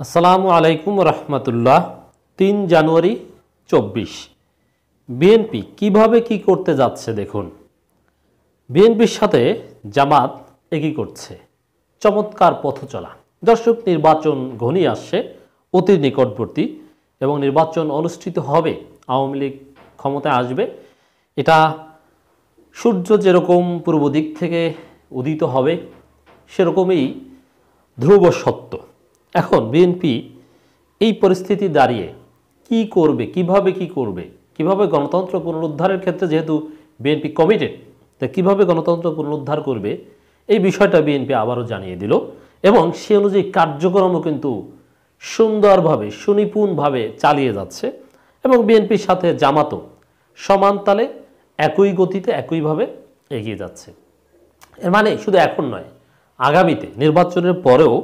আসসালামু আলাইকুম রহমতুল্লাহ। ৩ জানুয়ারি ২৪ বিএনপি কিভাবে কি করতে যাচ্ছে দেখুন। বিএনপির সাথে জামাত একই করছে, চমৎকার পথ চলা। দর্শক, নির্বাচন ঘনিয়ে আসছে, অতি নিকটবর্তী, এবং নির্বাচন অনুষ্ঠিত হবে, আওয়ামী লীগ ক্ষমতায় আসবে। এটা সূর্য যেরকম পূর্ব দিক থেকে উদিত হবে সেরকমই ধ্রুব সত্য। এখন বিএনপি এই পরিস্থিতি দাঁড়িয়ে কি করবে, কিভাবে গণতন্ত্র পুনরুদ্ধারের ক্ষেত্রে, যেহেতু বিএনপি কমিটেড, তা কীভাবে গণতন্ত্র পুনরুদ্ধার করবে এই বিষয়টা বিএনপি আবারও জানিয়ে দিল, এবং সে অনুযায়ী কার্যক্রমও কিন্তু সুন্দরভাবে সুনিপুণভাবে চালিয়ে যাচ্ছে। এবং বিএনপির সাথে জামাতও সমান তালে একই গতিতে একইভাবে এগিয়ে যাচ্ছে। এর মানে শুধু এখন নয়, আগামীতে নির্বাচনের পরেও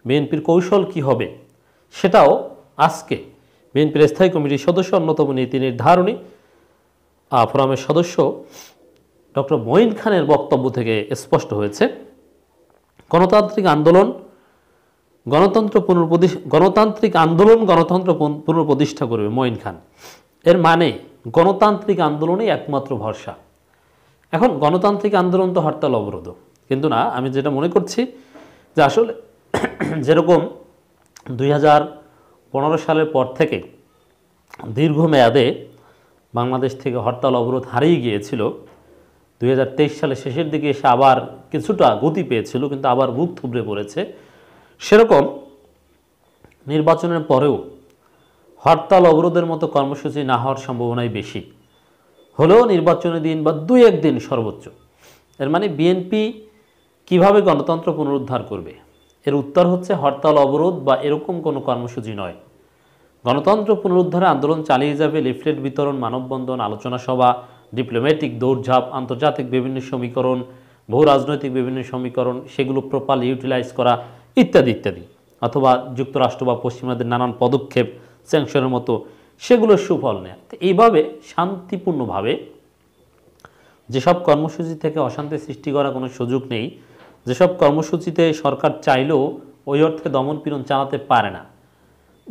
বিএনপির কৌশল কি হবে সেটাও আজকে বিএনপির স্থায়ী কমিটির সদস্য, অন্যতম নীতি নির্ধারণী ফোরামের সদস্য ডক্টর মঈন খানের বক্তব্য থেকে স্পষ্ট হয়েছে। গণতান্ত্রিক আন্দোলন গণতন্ত্র পুনঃপ্রতিষ্ঠা করবে মঈন খান। এর মানে গণতান্ত্রিক আন্দোলনই একমাত্র ভরসা। এখন গণতান্ত্রিক আন্দোলন তো হরতাল অবরোধ কিন্তু না। আমি যেটা মনে করছি যে আসলে যেরকম 2015 সালের পর থেকে দীর্ঘমেয়াদে বাংলাদেশ থেকে হরতাল অবরোধ হারিয়ে গিয়েছিল, 2023 সালের শেষের দিকে এসে আবার কিছুটা গতি পেয়েছিল, কিন্তু আবার বুক থুবড়ে পড়েছে। সেরকম নির্বাচনের পরেও হরতাল অবরোধের মতো কর্মসূচি না হওয়ার সম্ভাবনাই বেশি, হলেও নির্বাচনের দিন বা 2-1 দিন সর্বোচ্চ। এর মানে বিএনপি কিভাবে গণতন্ত্র পুনরুদ্ধার করবে? এর উত্তর হচ্ছে হরতাল অবরোধ বা এরকম কোনো কর্মসূচি নয়। গণতন্ত্র পুনরুদ্ধারে আন্দোলন চালিয়ে যাবে। লিফলেট বিতরণ, মানববন্ধন, আলোচনা সভা, ডিপ্লোম্যাটিক দৌড়ঝাঁপ, আন্তর্জাতিক বিভিন্ন সমীকরণ, বহু রাজনৈতিক বিভিন্ন সমীকরণ, সেগুলো প্রপারলি ইউটিলাইজ করা, ইত্যাদি ইত্যাদি, অথবা যুক্তরাষ্ট্র বা পশ্চিমাদের নানান পদক্ষেপ, স্যাংশনের মতো, সেগুলোর সুফল নেয়। তো এইভাবে শান্তিপূর্ণভাবে, যেসব কর্মসূচি থেকে অশান্তি সৃষ্টি করার কোনো সুযোগ নেই, যেসব কর্মসূচিতে সরকার চাইলেও ওই অর্থে দমনপীড়ন চালাতে পারে না,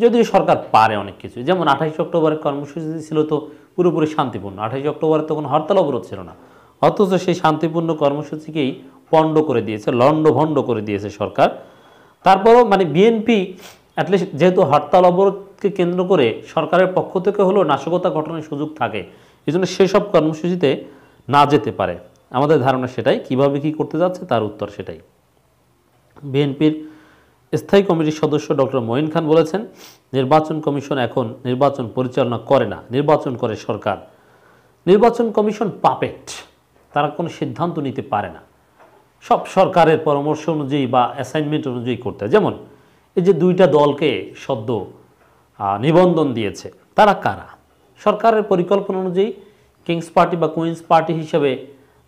যদিও সরকার পারে অনেক কিছু। যেমন 28 অক্টোবরের কর্মসূচি ছিল তো পুরোপুরি শান্তিপূর্ণ। 28 অক্টোবরে তো কোনো হরতাল অবরোধ ছিল না, অথচ সেই শান্তিপূর্ণ কর্মসূচিকেই পণ্ড করে দিয়েছে, লণ্ডভণ্ড করে দিয়েছে সরকার। তারপরও মানে বিএনপি অ্যাটলিস্ট, যেহেতু হরতাল অবরোধকে কেন্দ্র করে সরকারের পক্ষ থেকে হলেও নাশকতা ঘটনার সুযোগ থাকে, এই জন্য সেসব কর্মসূচিতে না যেতে পারে। আমাদের ধারণা সেটাই। কিভাবে কি করতে যাচ্ছে তার উত্তর সেটাই। বিএনপির স্থায়ী কমিটির সদস্য ডক্টর মঈন খান বলেছেন, নির্বাচন কমিশন এখন নির্বাচন পরিচালনা করে না, নির্বাচন করে সরকার। নির্বাচন কমিশন পাপেট, তারা কোনো সিদ্ধান্ত নিতে পারে না, সব সরকারের পরামর্শ অনুযায়ী বা অ্যাসাইনমেন্ট অনুযায়ী করতে। যেমন এই যে 2টা দলকে সদ্য নিবন্ধন দিয়েছে, তারা কারা? সরকারের পরিকল্পনা অনুযায়ী কিংস পার্টি বা কুইন্স পার্টি হিসেবে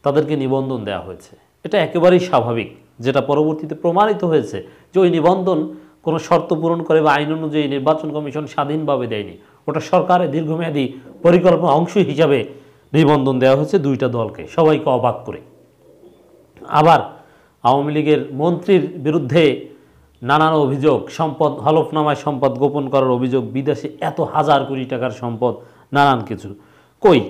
তাদেরকে নিবন্ধন দেওয়া হয়েছে। এটা একেবারেই স্বাভাবিক, যেটা পরবর্তীতে প্রমাণিত হয়েছে যে ওই নিবন্ধন কোনো শর্ত পূরণ করে বা আইন অনুযায়ী নির্বাচন কমিশন স্বাধীনভাবে দেয়নি, ওটা সরকারের দীর্ঘমেয়াদী পরিকল্পনা অংশ হিসাবে নিবন্ধন দেওয়া হয়েছে 2টা দলকে, সবাইকে অবাক করে। আবার আওয়ামী লীগের মন্ত্রীর বিরুদ্ধে নানান অভিযোগ, সম্পদ হলফনামায় সম্পদ গোপন করার অভিযোগ, বিদেশে এত হাজার কোটি টাকার সম্পদ, নানান কিছু। কই,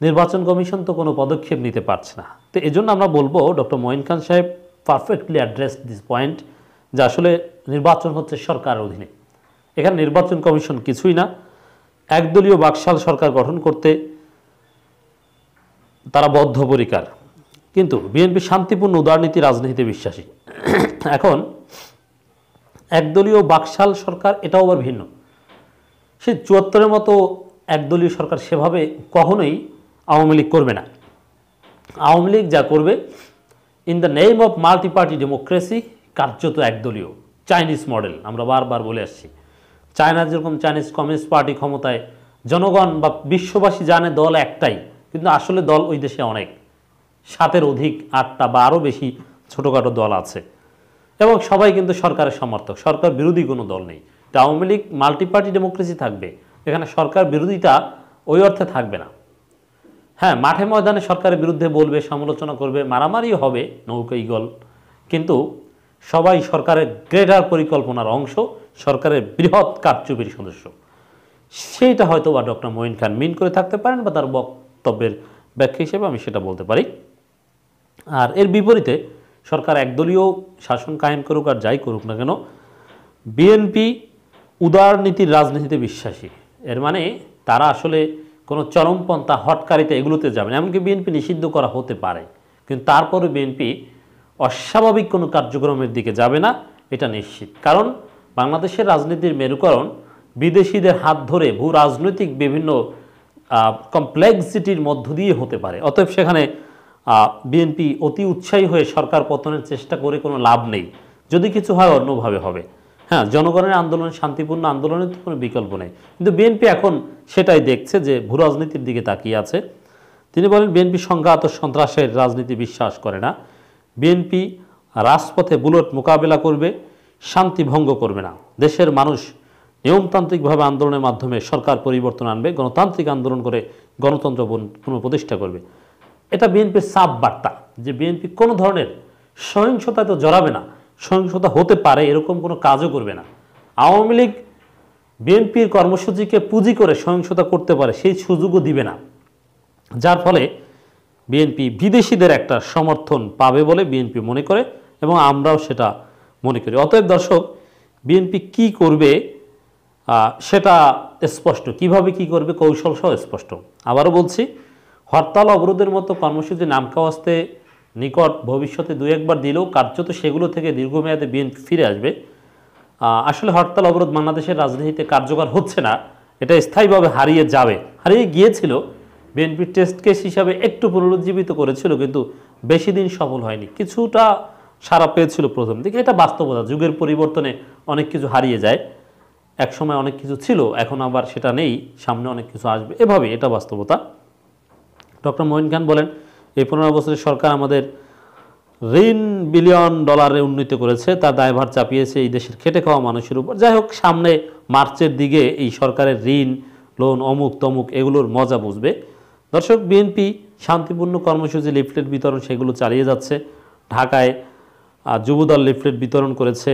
নির্বাচন কমিশন তো কোনো পদক্ষেপ নিতে পারছে না। তো এই জন্য আমরা বলবো, ডক্টর মঈন খান সাহেব পারফেক্টলি অ্যাড্রেস দিস পয়েন্ট, যে আসলে নির্বাচন হচ্ছে সরকারের অধীনে, এখানে নির্বাচন কমিশন কিছুই না। একদলীয় বাকশাল সরকার গঠন করতে তারা বদ্ধপরিকর, কিন্তু বিএনপি শান্তিপূর্ণ উদারনীতি রাজনীতিতে বিশ্বাসী। এখন একদলীয় বাকশাল সরকার, এটাও আবার ভিন্ন। সেই 74-এর মতো একদলীয় সরকার সেভাবে কখনোই আওয়ামী লীগ করবে না। আওয়ামী লীগ যা করবে, in the name of multi party democracy, কার্যত একদলীয় চাইনিজ মডেল। আমরা বারবার বলে আসছি, চায়না যেরকম চাইনিজ কমিউনিস্ট পার্টি ক্ষমতায়, জনগণ বা বিশ্ববাসী জানে দল একটাই, কিন্তু আসলে দল ওই দেশে অনেক, 7-এর অধিক, 8টা বা আরও বেশি ছোটোখাটো দল আছে, এবং সবাই কিন্তু সরকারের সমর্থক, সরকার বিরোধী কোনো দল নেই। তো Awami League multi party democracy থাকবে, এখানে সরকার বিরোধিতা ওই অর্থে থাকবে না। হ্যাঁ, মাঠে ময়দানে সরকারের বিরুদ্ধে বলবে, সমালোচনা করবে, মারামারিও হবে, নৌকা ইগল, কিন্তু সবাই সরকারের গ্রেটার পরিকল্পনার অংশ, সরকারের বৃহৎ কারচুপির সদস্য। সেইটা হয়তো বা ডক্টর মঈন খান মিন করে থাকতে পারেন, বা তার বক্তব্যের ব্যাখ্যা হিসেবে আমি সেটা বলতে পারি। আর এর বিপরীতে সরকার একদলীয় শাসন কায়েম করুক আর যাই করুক না কেন, বিএনপি উদারনীতির রাজনীতিতে বিশ্বাসী। এর মানে তারা আসলে কোনো চরমপন্থা হটকারিতা এগুলোতে যাবে না। এমনকি বিএনপি নিষিদ্ধ করা হতে পারে, কিন্তু তারপরে বিএনপি অস্বাভাবিক কোনো কার্যক্রমের দিকে যাবে না, এটা নিশ্চিত। কারণ বাংলাদেশের রাজনীতির মেরুকরণ বিদেশিদের হাত ধরে ভূ রাজনৈতিক বিভিন্ন কমপ্লেক্সিটির মধ্য দিয়ে হতে পারে। অতএব সেখানে বিএনপি অতি উৎসাহী হয়ে সরকার পতনের চেষ্টা করে কোনো লাভ নেই। যদি কিছু হয় অন্যভাবে হবে। হ্যাঁ, জনগণের আন্দোলন শান্তিপূর্ণ আন্দোলনের তো কোনো বিকল্প নেই, কিন্তু বিএনপি এখন সেটাই দেখছে যে ভূ রাজনীতির দিকে তাকিয়ে আছে। তিনি বলেন, বিএনপি সংঘাত ও সন্ত্রাসের রাজনীতি বিশ্বাস করে না। বিএনপি রাজপথে বুলেট মোকাবেলা করবে, শান্তি ভঙ্গ করবে না। দেশের মানুষ নিয়মতান্ত্রিকভাবে আন্দোলনের মাধ্যমে সরকার পরিবর্তন আনবে, গণতান্ত্রিক আন্দোলন করে গণতন্ত্র পুনঃপ্রতিষ্ঠা করবে। এটা বিএনপির সাফ বার্তা যে বিএনপি কোনো ধরনের সহিংসতায় তো জড়াবে না, সহিংসতা হতে পারে এরকম কোনো কাজও করবে না। আওয়ামী লীগ বিএনপির কর্মসূচিকে পুঁজি করে সহিংসতা করতে পারে, সেই সুযোগও দিবে না। যার ফলে বিএনপি বিদেশিদের একটা সমর্থন পাবে বলে বিএনপি মনে করে, এবং আমরাও সেটা মনে করি। অতএব দর্শক, বিএনপি কি করবে সেটা স্পষ্ট, কিভাবে কি করবে কৌশল সহ স্পষ্ট। আবারও বলছি, হরতাল অবরোধের মতো কর্মসূচি নামকাওয়াস্তে নিকট ভবিষ্যতে দু একবার দিলেও কার্যত সেগুলো থেকে দীর্ঘমেয়াদে বিএনপি ফিরে আসবে। আসলে হরতাল অবরোধ বাংলাদেশের রাজনীতিতে কার্যকর হচ্ছে না, এটা স্থায়ীভাবে হারিয়ে গিয়েছিল। বিএনপি টেস্ট কেস হিসাবে একটু পুনরুজ্জীবিত করেছিল, কিন্তু বেশি দিন সফল হয়নি। কিছুটা সাড়া পেয়েছিল প্রথম দিকে, এটা বাস্তবতা। যুগের পরিবর্তনে অনেক কিছু হারিয়ে যায়। এক সময় অনেক কিছু ছিল, এখন আবার সেটা নেই, সামনে অনেক কিছু আসবে, এভাবে, এটা বাস্তবতা। ডক্টর মঈন খান বলেন, এই 15 বছরের সরকার আমাদের ঋণ বিলিয়ন ডলারে উন্নীত করেছে, তার দায়ভার চাপিয়েছে এই দেশের খেটে খাওয়া মানুষের উপর। যাই হোক, সামনে মার্চের দিকে এই সরকারের ঋণ, লোন, অমুক তমুক এগুলোর মজা বুঝবে। দর্শক, বিএনপি শান্তিপূর্ণ কর্মসূচি, লিফলেট বিতরণ সেগুলো চালিয়ে যাচ্ছে। ঢাকায় যুবদল লিফলেট বিতরণ করেছে।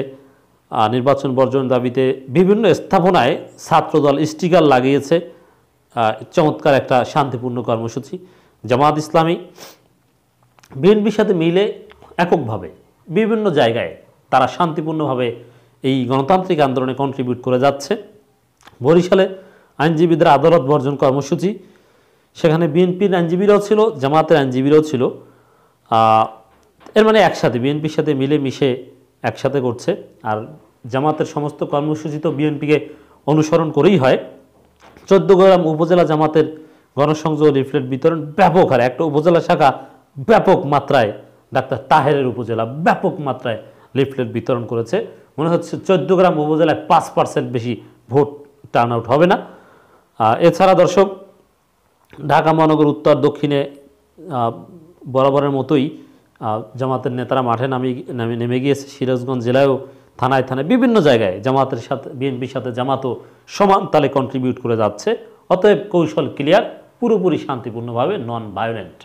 নির্বাচন বর্জন দাবিতে বিভিন্ন স্থাপনায় ছাত্রদল স্টিকার লাগিয়েছে। চমৎকার একটা শান্তিপূর্ণ কর্মসূচি। জামাত ইসলামী বিএনপির সাথে মিলে এককভাবে বিভিন্ন জায়গায় তারা শান্তিপূর্ণভাবে এই গণতান্ত্রিক আন্দোলনে কন্ট্রিবিউট করে যাচ্ছে। বরিশালে আইনজীবীদের আদালত বর্জন কর্মসূচি, সেখানে বিএনপির আইনজীবীরাও ছিল, জামাতের আইনজীবীরাও ছিল। এর মানে একসাথে বিএনপির সাথে মিলেমিশে একসাথে করছে। আর জামাতের সমস্ত কর্মসূচি তো বিএনপিকে অনুসরণ করেই হয়। 14 উপজেলা জামাতের গণসংযোগ লিফলেট বিতরণ ব্যাপক হারে, একটা উপজেলা শাখা ব্যাপক মাত্রায়, ডাক্তার তাহেরের উপজেলা ব্যাপক মাত্রায় লিফলেট বিতরণ করেছে। মনে হচ্ছে 14 উপজেলায় 5% বেশি ভোট টার্ন আউট হবে না। এছাড়া দর্শক, ঢাকা মহানগর উত্তর দক্ষিণে বরাবরের মতোই জামাতের নেতারা মাঠে নেমে গিয়েছে। সিরাজগঞ্জ জেলায়ও থানায় বিভিন্ন জায়গায় জামাতের সাথে বিএনপির সাথে জামাতও সমান তালে কন্ট্রিবিউট করে যাচ্ছে। অতএব কৌশল ক্লিয়ার, পুরোপুরি শান্তিপূর্ণভাবে, নন ভায়োলেন্ট।